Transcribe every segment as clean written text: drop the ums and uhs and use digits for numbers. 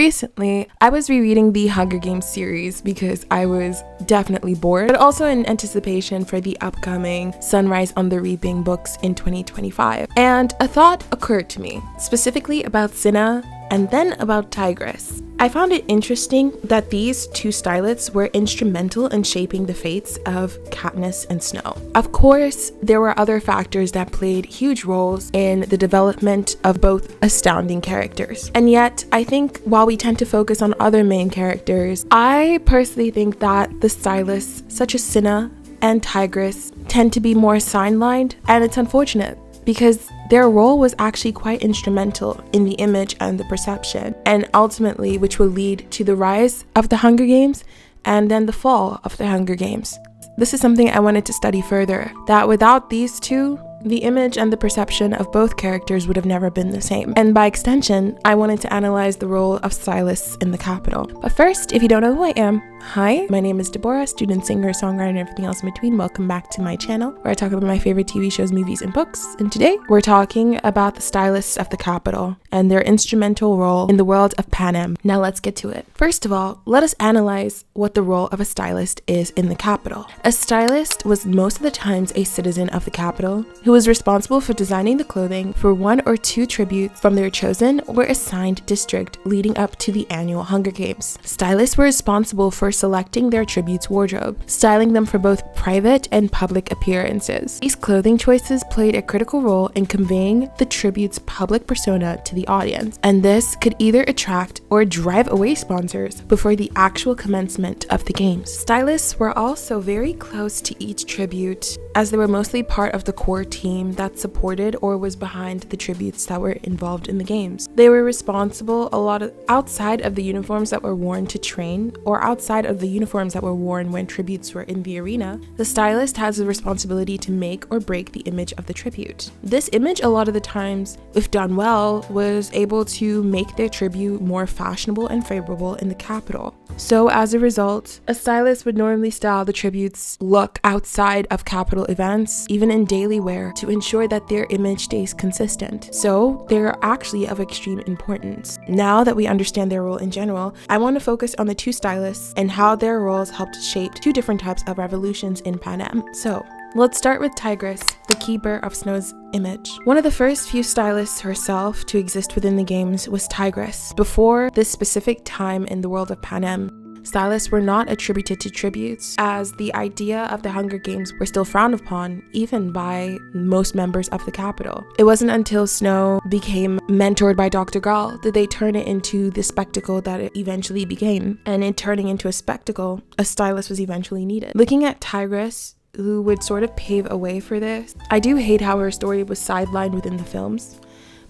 Recently, I was rereading the Hunger Games series because I was definitely bored, but also in anticipation for the upcoming Sunrise on the Reaping books in 2025. And a thought occurred to me, specifically about Cinna and then about Tigris. I found it interesting that these two stylists were instrumental in shaping the fates of Katniss and Snow. Of course, there were other factors that played huge roles in the development of both astounding characters. And yet, I think while we tend to focus on other main characters, I personally think that the stylists such as Cinna and Tigris tend to be more sidelined, and it's unfortunate because their role was actually quite instrumental in the image and the perception, and ultimately which will lead to the rise of the Hunger Games and then the fall of the Hunger Games. This is something I wanted to study further, that without these two, the image and the perception of both characters would have never been the same. And by extension, I wanted to analyze the role of stylists in the Capitol. But first, if you don't know who I am, hi, my name is Deborah, student, singer, songwriter, and everything else in between. Welcome back to my channel, where I talk about my favorite TV shows, movies, and books. And today, we're talking about the stylists of the Capitol and their instrumental role in the world of Panem. Now let's get to it. First of all, let us analyze what the role of a stylist is in the Capitol. A stylist was most of the times a citizen of the Capitol who was responsible for designing the clothing for one or two tributes from their chosen or assigned district leading up to the annual Hunger Games. Stylists were responsible for selecting their tributes' wardrobe, styling them for both private and public appearances. These clothing choices played a critical role in conveying the tribute's public persona to the audience, and this could either attract or drive away sponsors before the actual commencement of the games. Stylists were also very close to each tribute, as they were mostly part of the core team that supported or was behind the tributes that were involved in the games. They were responsible outside of the uniforms that were worn to train, or outside of the uniforms that were worn when tributes were in the arena. The stylist has the responsibility to make or break the image of the tribute. This image, a lot of the times, if done well, was able to make their tribute more fashionable and favorable in the Capitol. So as a result, a stylist would normally style the tribute's look outside of Capitol events, even in daily wear, to ensure that their image stays consistent. So they're actually of extreme importance. Now that we understand their role in general, I want to focus on the two stylists and how their roles helped shape two different types of revolutions in Panem. So let's start with Tigris, the keeper of Snow's image. One of the first few stylists herself to exist within the games was Tigris. Before this specific time in the world of Panem, stylists were not attributed to tributes, as the idea of the Hunger Games were still frowned upon, even by most members of the Capitol. It wasn't until Snow became mentored by Dr. Gall that they turned it into the spectacle that it eventually became. And in turning into a spectacle, a stylist was eventually needed. Looking at Tigris, who would sort of pave a way for this, I do hate how her story was sidelined within the films.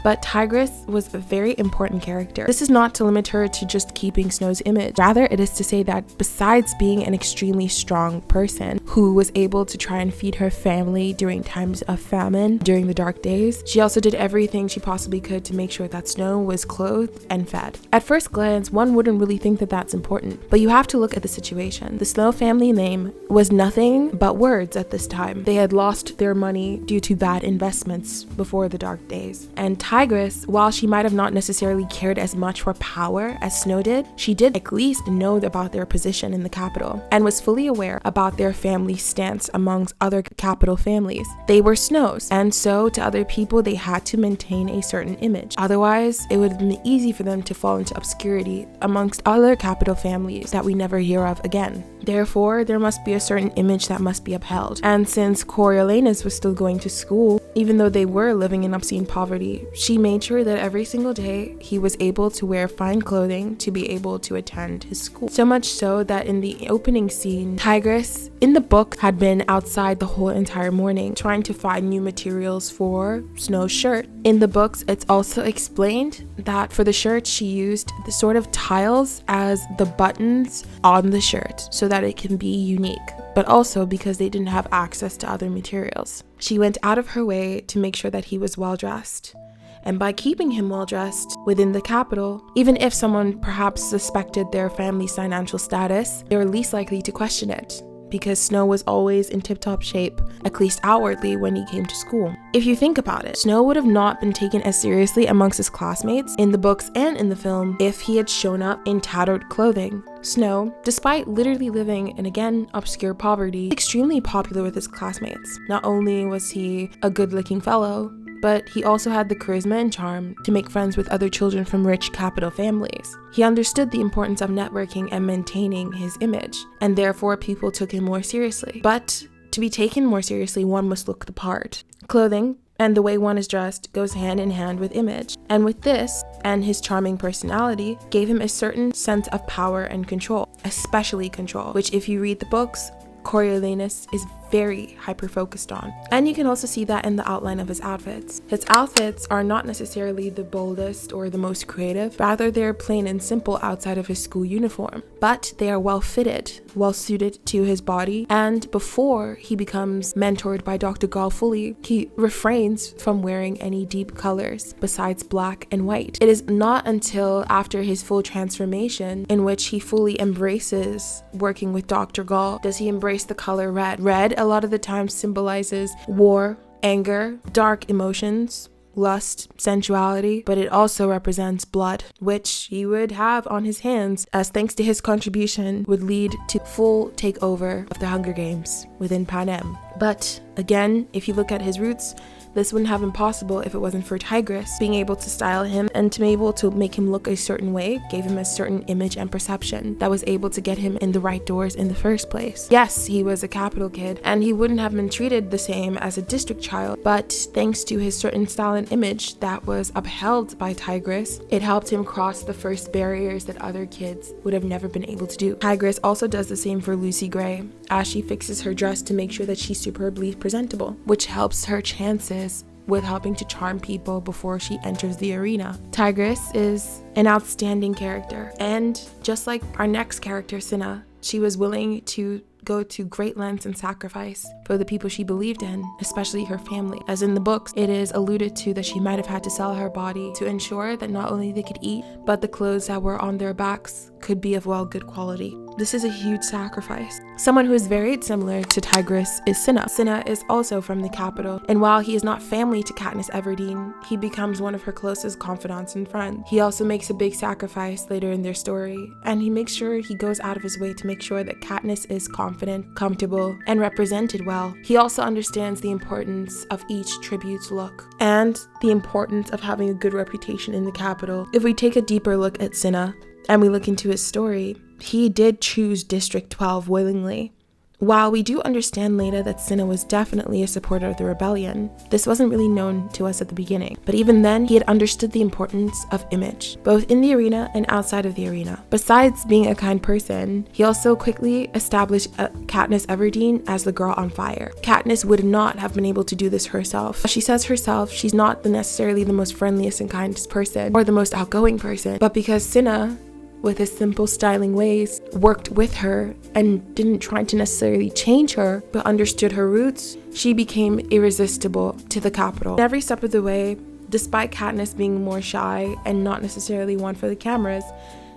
But Tigris was a very important character. This is not to limit her to just keeping Snow's image. Rather, it is to say that besides being an extremely strong person who was able to try and feed her family during times of famine, during the dark days, she also did everything she possibly could to make sure that Snow was clothed and fed. At first glance, one wouldn't really think that that's important, but you have to look at the situation. The Snow family name was nothing but words at this time. They had lost their money due to bad investments before the dark days. And Tigris, while she might have not necessarily cared as much for power as Snow did, she did at least know about their position in the Capitol and was fully aware about their family's stance amongst other Capitol families. They were Snow's, and so to other people they had to maintain a certain image. Otherwise, it would have been easy for them to fall into obscurity amongst other Capitol families that we never hear of again. Therefore, there must be a certain image that must be upheld. And since Coriolanus was still going to school, even though they were living in obscene poverty, she made sure that every single day he was able to wear fine clothing to be able to attend his school. So much so that in the opening scene, Tigris in the book had been outside the whole entire morning trying to find new materials for Snow's shirt. In the books, it's also explained that for the shirt she used the sort of tiles as the buttons on the shirt so that it can be unique, but also because they didn't have access to other materials. She went out of her way to make sure that he was well dressed. And by keeping him well dressed within the Capitol, even if someone perhaps suspected their family's financial status, they were least likely to question it. because Snow was always in tip-top shape, at least outwardly, when he came to school. If you think about it, Snow would have not been taken as seriously amongst his classmates in the books and in the film if he had shown up in tattered clothing. Snow, despite literally living in, again, obscure poverty, was extremely popular with his classmates. Not only was he a good-looking fellow, but he also had the charisma and charm to make friends with other children from rich capital families. He understood the importance of networking and maintaining his image, and therefore people took him more seriously. But to be taken more seriously, one must look the part. Clothing and the way one is dressed goes hand in hand with image. And with this, and his charming personality, gave him a certain sense of power and control, especially control, which if you read the books, Coriolanus is very hyper-focused on. And you can also see that in the outline of his outfits. His outfits are not necessarily the boldest or the most creative, rather they're plain and simple outside of his school uniform. But they are well fitted, well suited to his body, and before he becomes mentored by Dr. Gall fully, he refrains from wearing any deep colors besides black and white. It is not until after his full transformation, in which he fully embraces working with Dr. Gall, does he embrace the color red. Red a lot of the time symbolizes war, anger, dark emotions, lust, sensuality, but it also represents blood, which he would have on his hands, as thanks to his contribution would lead to full takeover of the Hunger Games within Panem. But again, if you look at his roots, this wouldn't have been possible if it wasn't for Tigris being able to style him and to be able to make him look a certain way, gave him a certain image and perception that was able to get him in the right doors in the first place. Yes, he was a capital kid and he wouldn't have been treated the same as a district child, but thanks to his certain style and image that was upheld by Tigris, it helped him cross the first barriers that other kids would have never been able to do. Tigris also does the same for Lucy Gray, as she fixes her dress to make sure that she's superbly presentable, which helps her chances with helping to charm people before she enters the arena. Tigris is an outstanding character, and just like our next character, Cinna, she was willing to go to great lengths and sacrifice for the people she believed in, especially her family. As in the books, it is alluded to that she might have had to sell her body to ensure that not only they could eat, but the clothes that were on their backs could be of good quality. This is a huge sacrifice. Someone who is very similar to Tigris is Cinna. Cinna is also from the capital, and while he is not family to Katniss Everdeen, he becomes one of her closest confidants and friends. He also makes a big sacrifice later in their story, and he makes sure he goes out of his way to make sure that Katniss is confident, comfortable, and represented well. He also understands the importance of each tribute's look, and the importance of having a good reputation in the capital. If we take a deeper look at Cinna, and we look into his story, he did choose District 12 willingly. While we do understand later that Cinna was definitely a supporter of the rebellion, this wasn't really known to us at the beginning. But even then, he had understood the importance of image, both in the arena and outside of the arena. Besides being a kind person, he also quickly established Katniss Everdeen as the girl on fire. Katniss would not have been able to do this herself. She says herself she's not necessarily the most friendliest and kindest person or the most outgoing person, but because Cinna, with his simple styling ways, worked with her and didn't try to necessarily change her, but understood her roots, she became irresistible to the capital. Every step of the way, despite Katniss being more shy and not necessarily one for the cameras,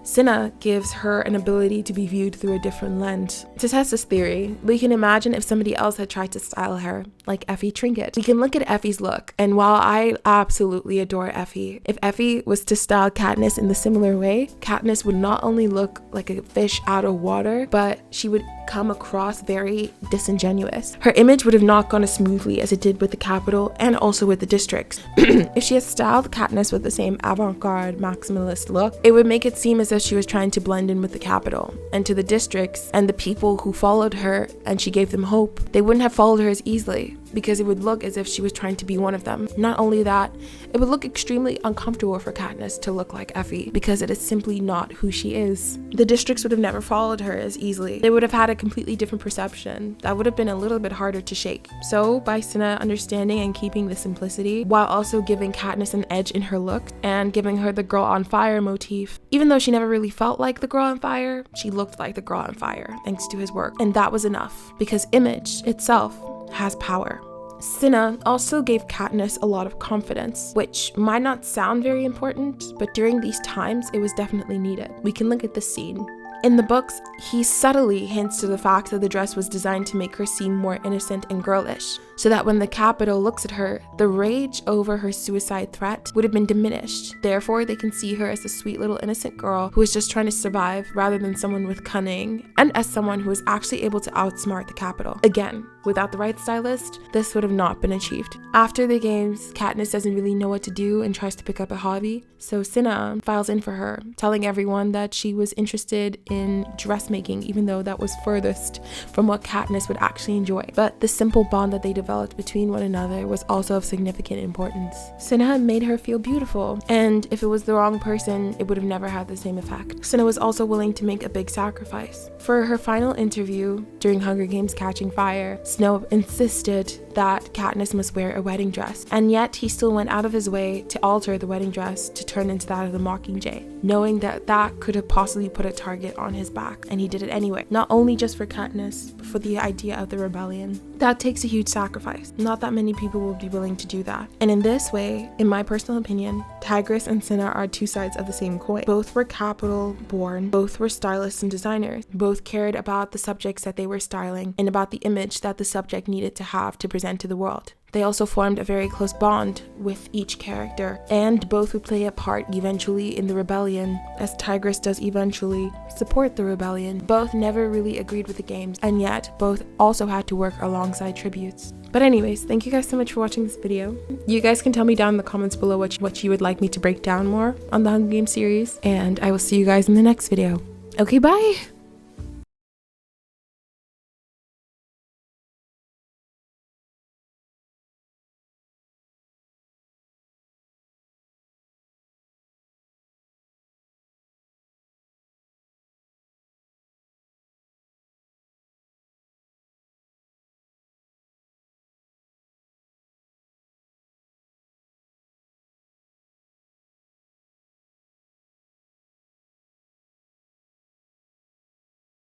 Cinna gives her an ability to be viewed through a different lens. To test this theory, we can imagine if somebody else had tried to style her, like Effie Trinket. We can look at Effie's look, and while I absolutely adore Effie, if Effie was to style Katniss in the similar way, Katniss would not only look like a fish out of water, but she would come across very disingenuous. Her image would have not gone as smoothly as it did with the capital and also with the districts. If she had styled Katniss with the same avant-garde maximalist look, it would make it seem as if she was trying to blend in with the capital, and to the districts and the people who followed her and she gave them hope, they wouldn't have followed her as easily, because it would look as if she was trying to be one of them. Not only that, it would look extremely uncomfortable for Katniss to look like Effie, because it is simply not who she is. The districts would have never followed her as easily. They would have had a completely different perception that would have been a little bit harder to shake. So by Cinna understanding and keeping the simplicity, while also giving Katniss an edge in her look and giving her the girl on fire motif, even though she never really felt like the girl on fire, she looked like the girl on fire thanks to his work. And that was enough, because image itself has power. Cinna also gave Katniss a lot of confidence, which might not sound very important, but during these times it was definitely needed. We can look at this scene. In the books, he subtly hints to the fact that the dress was designed to make her seem more innocent and girlish, so that when the Capitol looks at her, the rage over her suicide threat would have been diminished. Therefore, they can see her as a sweet little innocent girl who is just trying to survive rather than someone with cunning, and as someone who is actually able to outsmart the Capitol. Again, without the right stylist, this would have not been achieved. After the games, Katniss doesn't really know what to do and tries to pick up a hobby, so Cinna files in for her, telling everyone that she was interested in dressmaking, even though that was furthest from what Katniss would actually enjoy. But the simple bond that they developed between one another was also of significant importance. Cinna made her feel beautiful, and if it was the wrong person, it would have never had the same effect. Cinna was also willing to make a big sacrifice. For her final interview during Hunger Games Catching Fire, Snow insisted that Katniss must wear a wedding dress, and yet he still went out of his way to alter the wedding dress to turn into that of the Mockingjay, knowing that that could have possibly put a target on his back, and he did it anyway, not only just for Katniss, but for the idea of the rebellion. That takes a huge sacrifice. Not that many people will be willing to do that. And in this way, in my personal opinion, Tigris and Cinna are two sides of the same coin. Both were Capitol born, both were stylists and designers, both cared about the subjects that they were styling and about the image that the subject needed to have to present to the world. They also formed a very close bond with each character, and both would play a part eventually in the rebellion, as Tigris does eventually support the rebellion. Both never really agreed with the games, and yet both also had to work alongside tributes. But anyways, thank you guys so much for watching this video. You guys can tell me down in the comments below what you would like me to break down more on the Hunger Games series, and I will see you guys in the next video. Okay, bye!